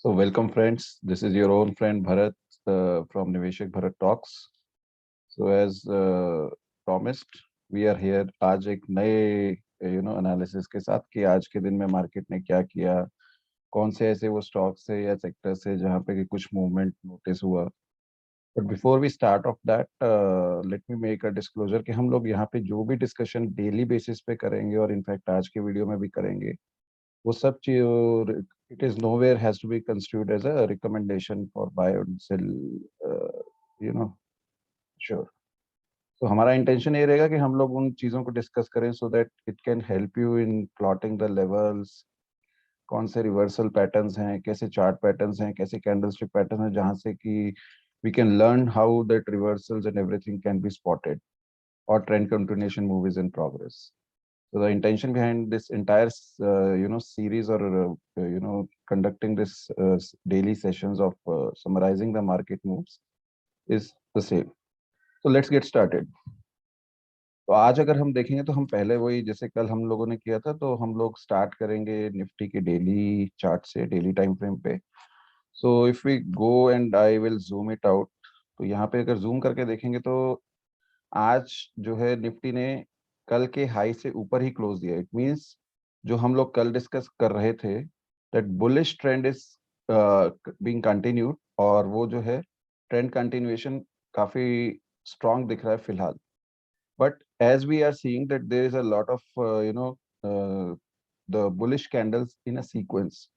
So welcome friends. This is your own friend Bharat from Niveshak Bharat Talks. So as promised, we are here आज एक नए analysis के साथ कि आज के दिन में मार्केट ने क्या किया, कौन से ऐसे वो स्टॉक्स है या सेक्टर्स है जहाँ पे कि कुछ मूवमेंट नोटिस हुआ. But before we start off that let me make a disclosure कि हम लोग यहाँ पे जो भी डिस्कशन डेली बेसिस पे करेंगे और इनफैक्ट आज के वीडियो में भी करेंगे, वो सब चीज it is nowhere has to be constitute as a recommendation for buy और सेल, यू नो श्योर. तो हमारा इंटेंशन ये रहेगा कि हम लोग उन चीज़ों को डिस्कस करें so that it can help you in plotting the levels, कौन से रिवर्सल पैटर्न्स हैं, कैसे चार्ट पैटर्न्स हैं, कैसे कैंडलस्टिक पैटर्न है, जहाँ से कि we can learn how that reversals and everything can be spotted or trend continuation move is in progress. So the intention behind this entire, series or, conducting this daily sessions of summarizing the market moves is the same. So let's get started. तो आज अगर हम देखेंगे तो हम पहले वही जैसे कल हम लोगों ने किया था, तो हम लोग स्टार्ट करेंगे निफ्टी के डेली चार्ट से, डेली टाइम फ्रेम पे. So if we go and I will zoom it out, तो यहाँ पे अगर जूम करके देखेंगे तो आज जो है निफ्टी ने कल के हाई से ऊपर ही क्लोज दिया. इट मींस जो हम लोग कल डिस्कस कर रहे थे that bullish trend is being continued, और वो जो है ट्रेंड कंटिन्यूएशन काफी स्ट्रांग दिख रहा है फिलहाल. But as we are seeing that there is a lot of the bullish candles in a sequence.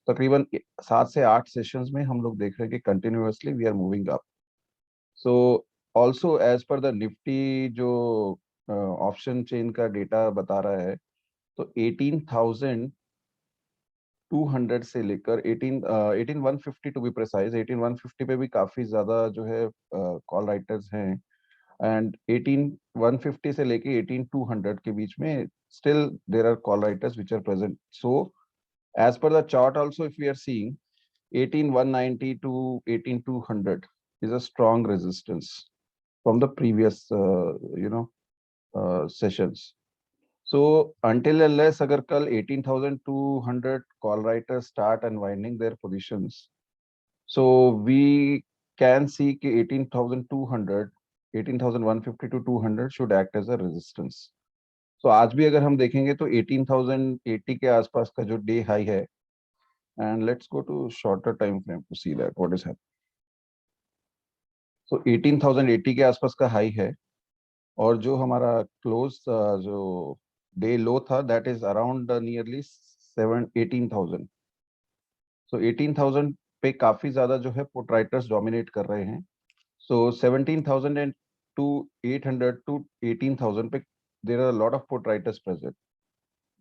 तकरीबन 7 से 8 सेशंस में हम लोग देख रहे हैं कि continuously we are moving up. So also as per the Nifty जो ऑप्शन चेन का डेटा बता रहा है, तो 18,200 से लेकर 18,150 टू बी प्रिसाइज, 18,150 पे भी काफी ज्यादा जो है कॉल राइटर्स हैं. एंड 18,150 से लेके 18,200 के बीच में still there are call writers which are present. So as per the chart also, if we are seeing 18,190 to 18,200 is a strong resistance from the previous sessions. So until unless agar kal 18,200 call writers start unwinding their positions, so we can see ki 18,200, 18,150 to 200 should act as a resistance. So आज भी अगर हम देखेंगे तो 18,080 के आसपास का जो डे हाई है, and let's go to shorter time frame to see that what is happening. So 18,080 के आसपास का हाई है, और जो हमारा क्लोज जो डे लो था दैट इज अराउंड नियरली 18,000. सो 18,000 पे काफी ज्यादा जो है पुट राइटर्स डोमिनेट कर रहे हैं. सो 17,000 एंड टू 800 टू 18,000 पे there are lot of put writers present,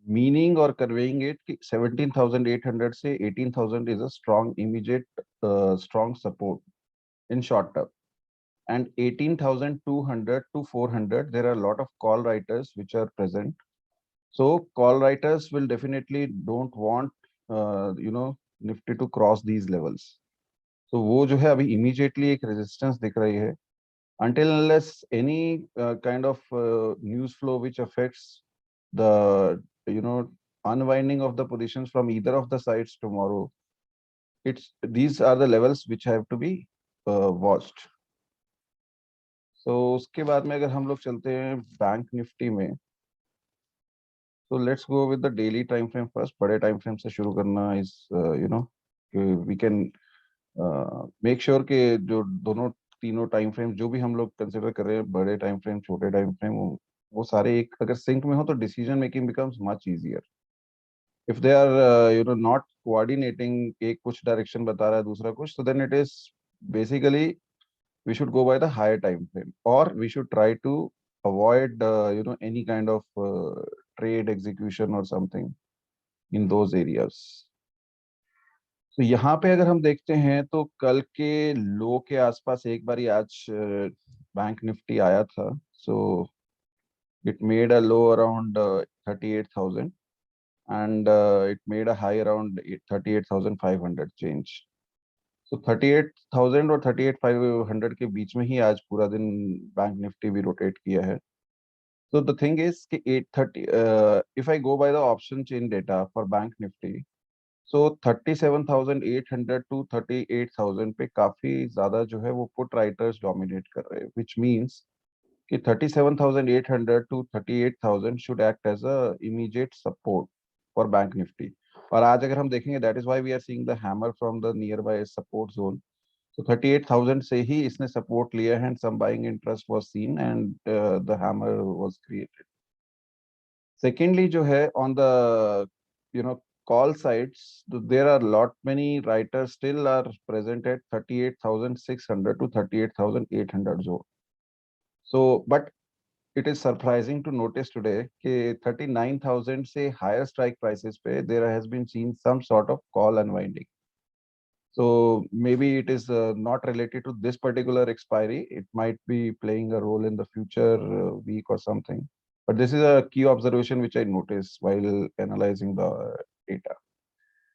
meaning और कन्वेइंग इट कि 17,800 से 18,000 is a strong immediate strong support in short term. And 18,200 to 400 there are a lot of call writers which are present. So call writers will definitely don't want nifty to cross these levels. So वो जो है अभी immediately एक resistance दिख रही है. Until unless any kind of news flow which affects the unwinding of the positions from either of the sides tomorrow, it's these are the levels which have to be watched. So उसके बाद में अगर हम लोग चलते हैं bank Nifty में, so let's go with the daily time frame first. बड़े टाइम फ्रेम से शुरू करना is we can make sure कि जो दोनों तीनों टाइम फ्रेम जो भी हम लोग कंसिडर कर रहे हैं, बड़े टाइम फ्रेम छोटे टाइम फ्रेम, वो सारे एक अगर सिंक में हो तो decision making becomes much easier. If they are not coordinating, एक कुछ डायरेक्शन बता रहा है दूसरा कुछ, so then it is basically we should go by the higher time frame, or we should try to avoid any kind of trade execution or something in those areas. तो यहाँ पे अगर हम देखते हैं तो कल के लो के आसपास एक बारी आज बैंक निफ्टी आया था. So it made a low around 38,000 and it made a high around 38,500 change. So 38,000 और 38,500 के बीच में ही आज पूरा दिन बैंक निफ्टी भी रोटेट किया है. So the thing is कि 830 if I go by the option chain data for bank nifty, so 37,800 to 38,000 पे काफी ज्यादा जो है वो पुट राइटर्स डोमिनेट कर रहे हैं, विच मींस कि 37,800 to 38,000 should act as a immediate support for bank Nifty. और आज अगर हम देखेंगे, that is why we are seeing the hammer from the nearby support zone. तो 38,000 से ही इसने सपोर्ट लिया है, and some buying interest was seen, and the hammer was created. Secondly जो है on the you know call sides, there are lot many writers still are present at 38,600 to 38,800 zone. So but it is surprising to notice today कि 39,000 से higher strike prices पे there has been seen some sort of call unwinding. So maybe it is not related to this particular expiry. It might be playing a role in the future week or something. But this is a key observation which I noticed while analyzing the data.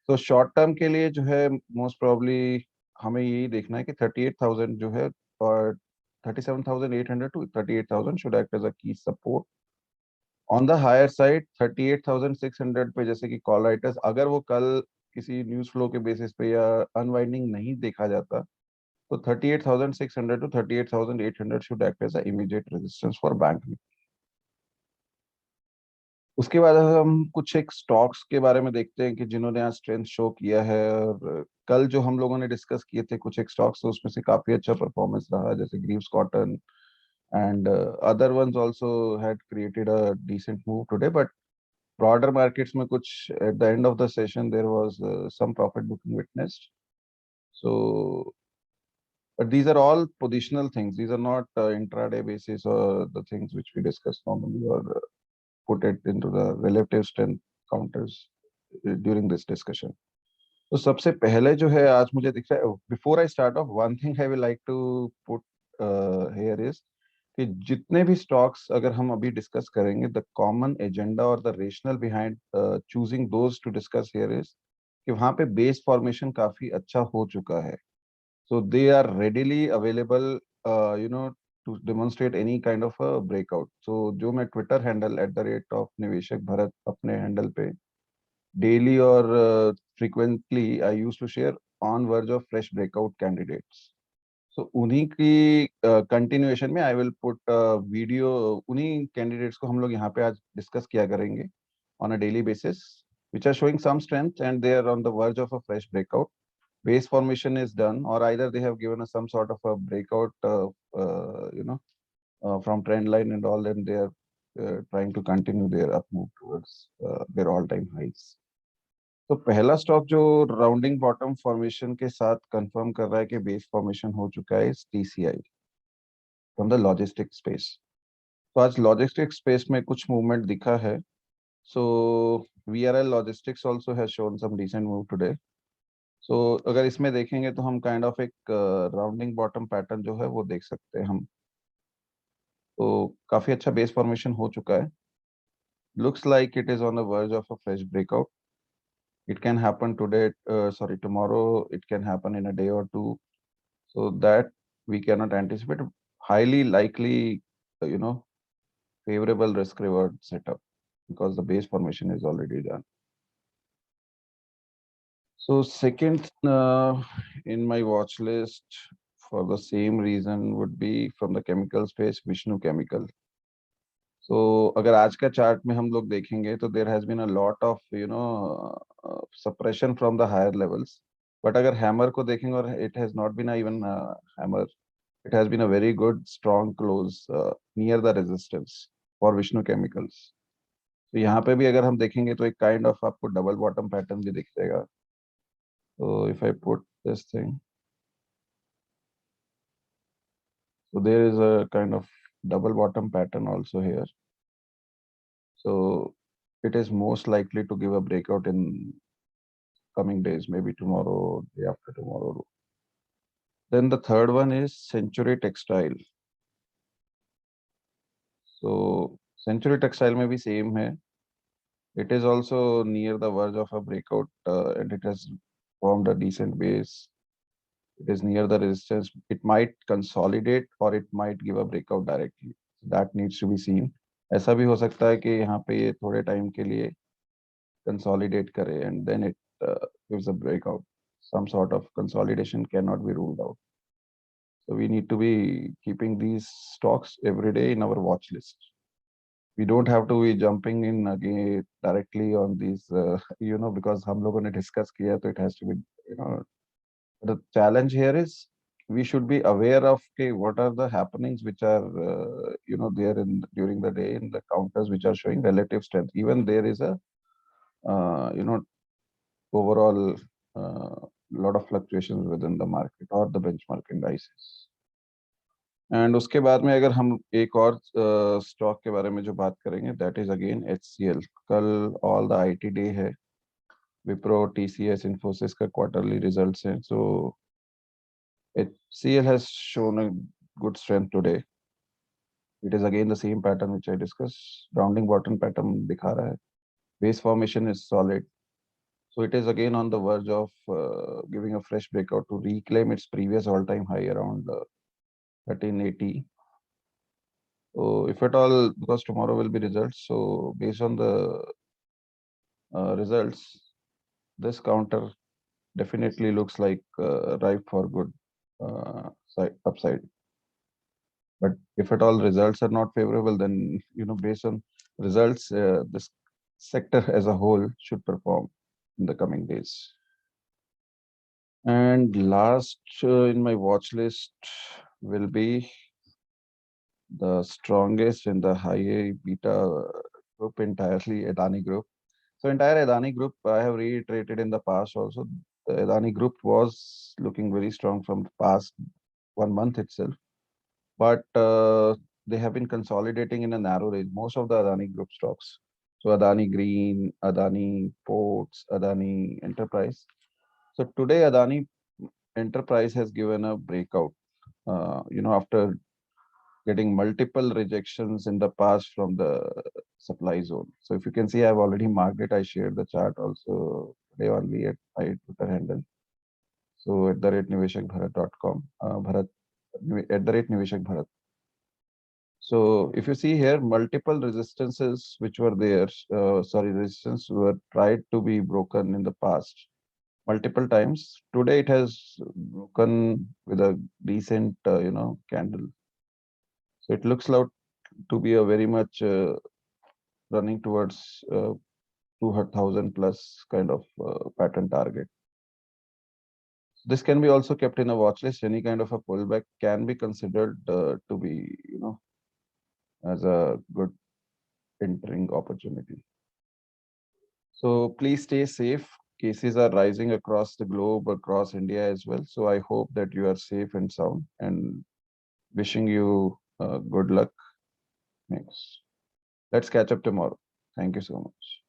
So short term के लिए जो है most probably हमें यही देखना है कि 38,000 जो है और 37,800 to 38,000 should act as a key support. On the higher side 38,600 पे जैसे कि कॉल राइटर्स, अगर वो कल किसी न्यूज फ्लो के बेसिस पे या अनवाइंडिंग नहीं देखा जाता, तो 38,600 to 38,800 should act as a immediate resistance for bank. उसके बाद हम कुछ एक स्टॉक्स के बारे में देखते हैं कि जिन्होंने आज स्ट्रेंथ शो किया है, और कल जो हम लोगों ने डिस्कस किए थे कुछ एक स्टॉक्स, तो उसमें से काफी अच्छा परफॉर्मेंस रहा, जैसे Greaves Cotton and other ones also had created a decent move today. But broader markets में कुछ at the end of the session there was some profit booking witnessed. So but these are all positional things, these are not intraday basis or the things which we discuss normally, or put it into the relative strength counters during this discussion. तो सबसे पहले जो है आज मुझे दिख रहा है, before I start off, one thing I will like to put here is कि जितने भी स्टॉक्स अगर हम अभी डिस्कस करेंगे, द कॉमन एजेंडा और the rational behind choosing those to discuss here is कि वहां पे बेस फॉर्मेशन काफी अच्छा हो चुका है। So they are readily available you know to demonstrate any kind of a breakout. So जो मैं ट्विटर हैंडल @ऑफ निवेशक भरत अपने हैंडल पे डेली और frequently I use to share on verge of fresh breakout candidates. So उन्हीं की continuation में I will put video, उन्हीं कैंडिडेट्स को हम लोग यहाँ पे आज डिस्कस किया करेंगे on a daily basis, which are showing some strength and they are on the verge of a fresh breakout. Base formation is done, or either they have given us some sort of a breakout, from trend line and all, and they are trying to continue their up move towards their all-time highs. तो पहला stock जो rounding bottom formation के साथ confirm कर रहा है कि base formation हो चुका है, TCI from the logistic space. तो आज लॉजिस्टिक स्पेस में कुछ मूवमेंट दिखा है। So VRL logistics also has shown some decent move today. So अगर इसमें देखेंगे तो हम काइंड ऑफ एक राउंडिंग बॉटम पैटर्न जो है वो देख सकते हैं हम। तो काफी अच्छा बेस फॉर्मेशन हो चुका है। Looks like it is on the verge of a fresh breakout. It can happen today, sorry, tomorrow, it can happen in a day or two. So that we cannot anticipate. Highly likely, favorable risk reward setup because the base formation is already done. So second in my watch list for the same reason would be from the chemical space, Vishnu Chemical. So अगर आज का chart में हम लोग देखेंगे तो there has been a lot of suppression from the higher levels. But अगर hammer को देखेंगे, और it has not been a even hammer, it has been a very good strong close near the resistance for Vishnu Chemicals. तो यहाँ पे भी अगर हम देखेंगे तो एक काइंड ऑफ आपको डबल बॉटम पैटर्न भी दिख जाएगा। तो if I put this thing, so there is a kind of double bottom pattern also here. So it is most likely to give a breakout in coming days, maybe tomorrow, day after tomorrow. Then the third one is Century Textile. So Century Textile may be same hai. It is also near the verge of a breakout, and it has formed a decent base. It is near the resistance. It might consolidate or it might give a breakout directly. That needs to be seen. ऐसा भी हो सकता है कि यहाँ पे ये थोड़े टाइम के लिए consolidate करे and then it gives a breakout, some sort of consolidation cannot be ruled out. So we need to be keeping these stocks every day in our watch list. We don't have to be jumping in again directly on these, because हम लोगों ने discuss किया, so it has to be, the challenge here is we should be aware of, okay, what are the happenings which are, there in during the day in the counters which are showing relative strength. Even there is a, overall lot of fluctuations within the market or the benchmark indices. And उसके बाद में अगर हम एक और stock के बारे में जो बात करेंगे, दैट इज अगेन HCL. कल ऑल द IT डे है, विप्रो, TCS, इन्फोसिस का क्वार्टरली रिजल्ट्स हैं. सो HCL has shown a good strength today. It is again the same pattern which I discussed. Rounding bottom pattern दिखा रहा है. Base formation is solid. So it is again on the verge of giving a fresh breakout to reclaim its previous all-time high around 1380. So if at all, because tomorrow will be results, so based on the results, this counter definitely looks like ripe for good upside. But if at all results are not favorable, then based on results, this sector as a whole should perform in the coming days. And last in my watch list will be the strongest in the high beta group entirely, Adani Group. So entire Adani Group, I have reiterated in the past also, the Adani Group was looking very strong from the past 1 month itself. But they have been consolidating in a narrow range, most of the Adani Group stocks. So Adani Green, Adani Ports, Adani Enterprise. So today Adani Enterprise has given a breakout, after getting multiple rejections in the past from the supply zone. So if you can see, I've already marked it. I shared the chart also today only at my Twitter handle. So at the rate niveshakbharat.com, Bharat, at the rate Niveshak Bharat. So if you see here, multiple resistances which were there, resistance were tried to be broken in the past multiple times. Today it has broken with a decent, candle. So it looks like to be a very much running towards 2,000 plus kind of pattern target. This can be also kept in a watch list. Any kind of a pullback can be considered to be, as a good entering opportunity. So please stay safe. Cases are rising across the globe, across India as well. So I hope that you are safe and sound, and wishing you good luck. Next. Let's catch up tomorrow. Thank you so much.